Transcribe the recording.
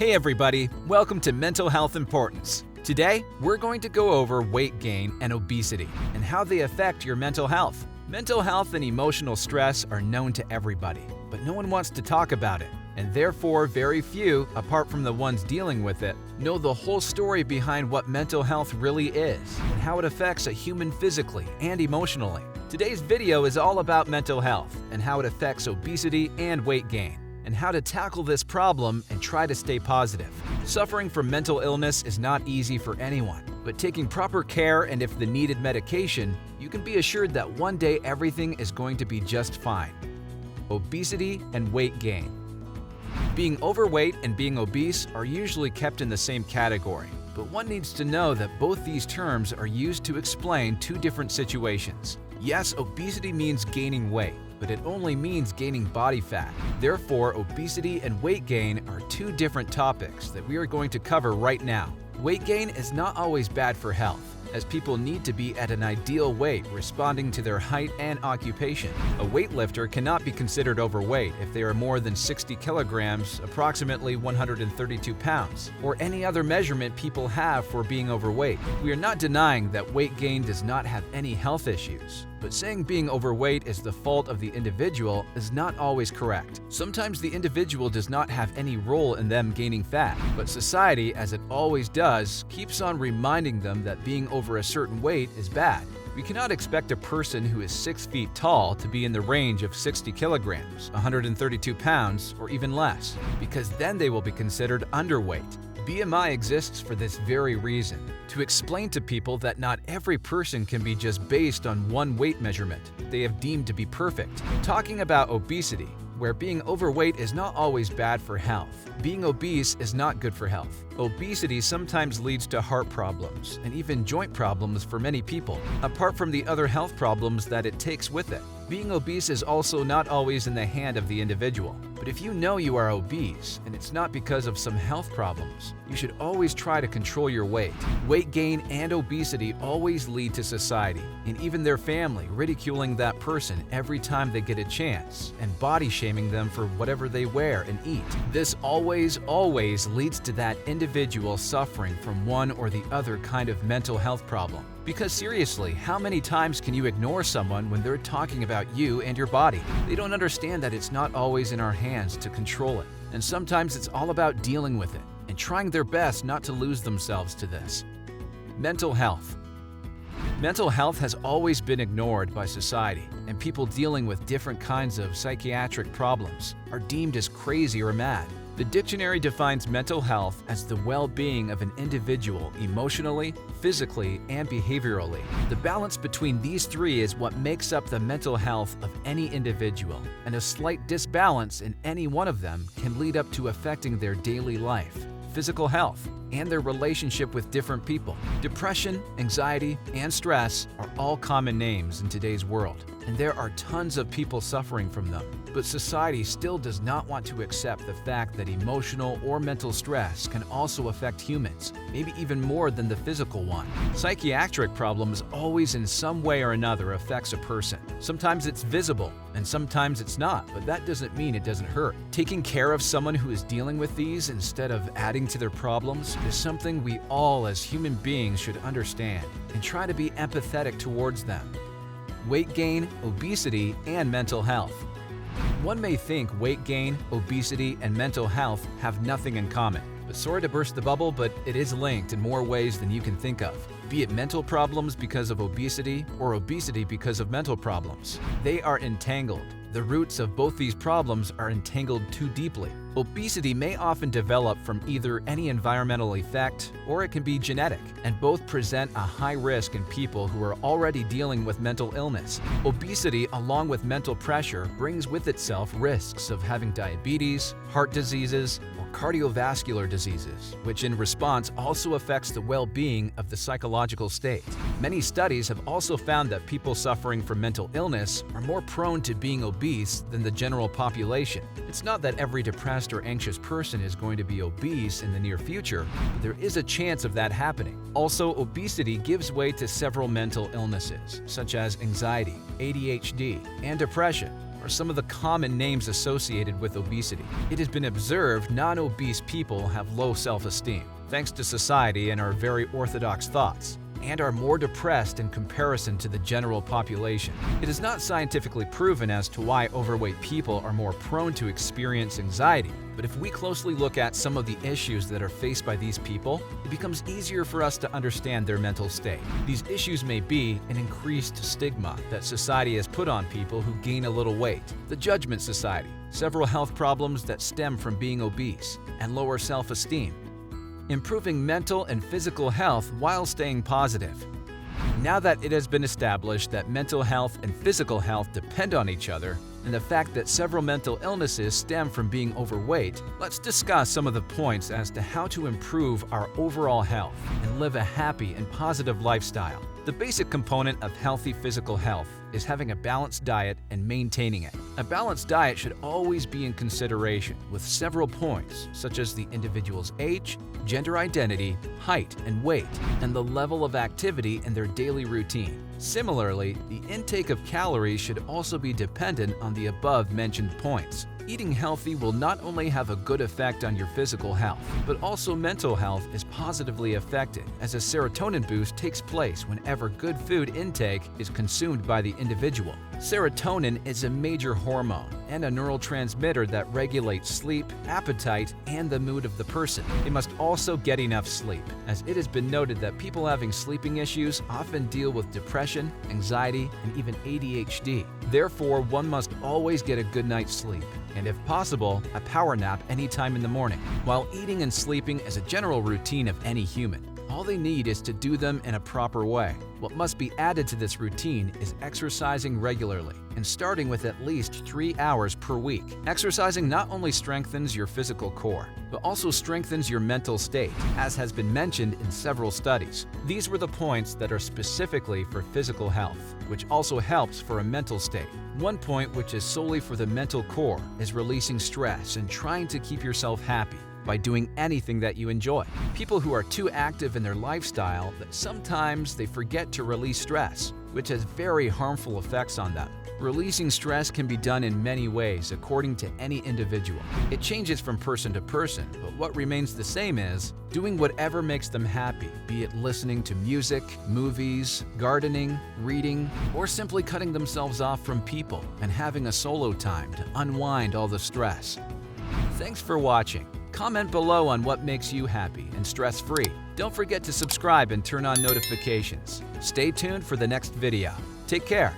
Hey everybody, welcome to Mental Health Importance. Today, we're going to go over weight gain and obesity and how they affect your mental health. Mental health and emotional stress are known to everybody, but no one wants to talk about it. And therefore, very few, apart from the ones dealing with it, know the whole story behind what mental health really is and how it affects a human physically and emotionally. Today's video is all about mental health and how it affects obesity and weight gain, and how to tackle this problem and try to stay positive. Suffering from mental illness is not easy for anyone, but taking proper care and if the needed medication, you can be assured that one day everything is going to be just fine. Obesity and weight gain. Being overweight and being obese are usually kept in the same category, but one needs to know that both these terms are used to explain two different situations. Yes, obesity means gaining weight, but it only means gaining body fat. Therefore, obesity and weight gain are two different topics that we are going to cover right now. Weight gain is not always bad for health, as people need to be at an ideal weight responding to their height and occupation. A weightlifter cannot be considered overweight if they are more than 60 kilograms, approximately 132 pounds, or any other measurement people have for being overweight. We are not denying that weight gain does not have any health issues, but saying being overweight is the fault of the individual is not always correct. Sometimes the individual does not have any role in them gaining fat, but society, as it always does, keeps on reminding them that being over a certain weight is bad. We cannot expect a person who is 6 feet tall to be in the range of 60 kilograms, 132 pounds, or even less, because then they will be considered underweight. BMI exists for this very reason, to explain to people that not every person can be just based on one weight measurement they have deemed to be perfect. Talking about obesity, where being overweight is not always bad for health, being obese is not good for health. Obesity sometimes leads to heart problems and even joint problems for many people, apart from the other health problems that it takes with it. Being obese is also not always in the hand of the individual. But if you know you are obese and it's not because of some health problems, you should always try to control your weight. Weight gain and obesity always lead to society, and even their family ridiculing that person every time they get a chance and body shaming them for whatever they wear and eat. This always leads to that individual suffering from one or the other kind of mental health problem. Because seriously, how many times can you ignore someone when they're talking about you and your body? They don't understand that it's not always in our hands to control it, and sometimes it's all about dealing with it and trying their best not to lose themselves to this. Mental health. Mental health has always been ignored by society, and people dealing with different kinds of psychiatric problems are deemed as crazy or mad. The dictionary defines mental health as the well-being of an individual emotionally, physically, and behaviorally. The balance between these three is what makes up the mental health of any individual, and a slight disbalance in any one of them can lead up to affecting their daily life, physical health, and their relationship with different people. Depression, anxiety, and stress are all common names in today's world, and there are tons of people suffering from them. But society still does not want to accept the fact that emotional or mental stress can also affect humans, maybe even more than the physical one. Psychiatric problems always in some way or another affects a person. Sometimes it's visible, and sometimes it's not, but that doesn't mean it doesn't hurt. Taking care of someone who is dealing with these instead of adding to their problems is something we all as human beings should understand and try to be empathetic towards them. Weight gain, obesity, and mental health. One may think weight gain, obesity, and mental health have nothing in common. But sorry to burst the bubble, but it is linked in more ways than you can think of. Be it mental problems because of obesity or obesity because of mental problems. They are entangled. The roots of both these problems are entangled too deeply. Obesity may often develop from either any environmental effect or it can be genetic, and both present a high risk in people who are already dealing with mental illness. Obesity, along with mental pressure, brings with itself risks of having diabetes, heart diseases, or cardiovascular diseases, which in response also affects the well-being of the psychological state. Many studies have also found that people suffering from mental illness are more prone to being obese than the general population. It's not that every depressed or anxious person is going to be obese in the near future, but there is a chance of that happening. Also, obesity gives way to several mental illnesses, such as anxiety, ADHD, and depression. are some of the common names associated with obesity. It has been observed non-obese people have low self-esteem, thanks to society and our very orthodox thoughts, and are more depressed in comparison to the general population. It is not scientifically proven as to why overweight people are more prone to experience anxiety, but if we closely look at some of the issues that are faced by these people, it becomes easier for us to understand their mental state. These issues may be an increased stigma that society has put on people who gain a little weight, the judgment society, several health problems that stem from being obese, and lower self-esteem. Improving mental and physical health while staying positive. Now that it has been established that mental health and physical health depend on each other, and the fact that several mental illnesses stem from being overweight, let's discuss some of the points as to how to improve our overall health and live a happy and positive lifestyle. The basic component of healthy physical health is having a balanced diet and maintaining it. A balanced diet should always be in consideration with several points such as the individual's age, gender identity, height and weight, and the level of activity in their daily routine. Similarly, the intake of calories should also be dependent on the above-mentioned points. Eating healthy will not only have a good effect on your physical health, but also mental health is positively affected as a serotonin boost takes place whenever good food intake is consumed by the individual. Serotonin is a major hormone and a neurotransmitter that regulates sleep, appetite, and the mood of the person. They must also get enough sleep, as it has been noted that people having sleeping issues often deal with depression, anxiety, and even ADHD. Therefore, one must always get a good night's sleep, and if possible, a power nap anytime in the morning. While eating and sleeping is a general routine of any human, all they need is to do them in a proper way. What must be added to this routine is exercising regularly and starting with at least 3 hours per week. Exercising not only strengthens your physical core, but also strengthens your mental state, as has been mentioned in several studies. These were the points that are specifically for physical health, which also helps for a mental state. One point which is solely for the mental core is releasing stress and trying to keep yourself happy by doing anything that you enjoy. People who are too active in their lifestyle that sometimes they forget to release stress, which has very harmful effects on them. Releasing stress can be done in many ways according to any individual. It changes from person to person, but what remains the same is doing whatever makes them happy, be it listening to music, movies, gardening, reading, or simply cutting themselves off from people and having a solo time to unwind all the stress. Thanks for watching. Comment below on what makes you happy and stress-free. Don't forget to subscribe and turn on notifications. Stay tuned for the next video. Take care.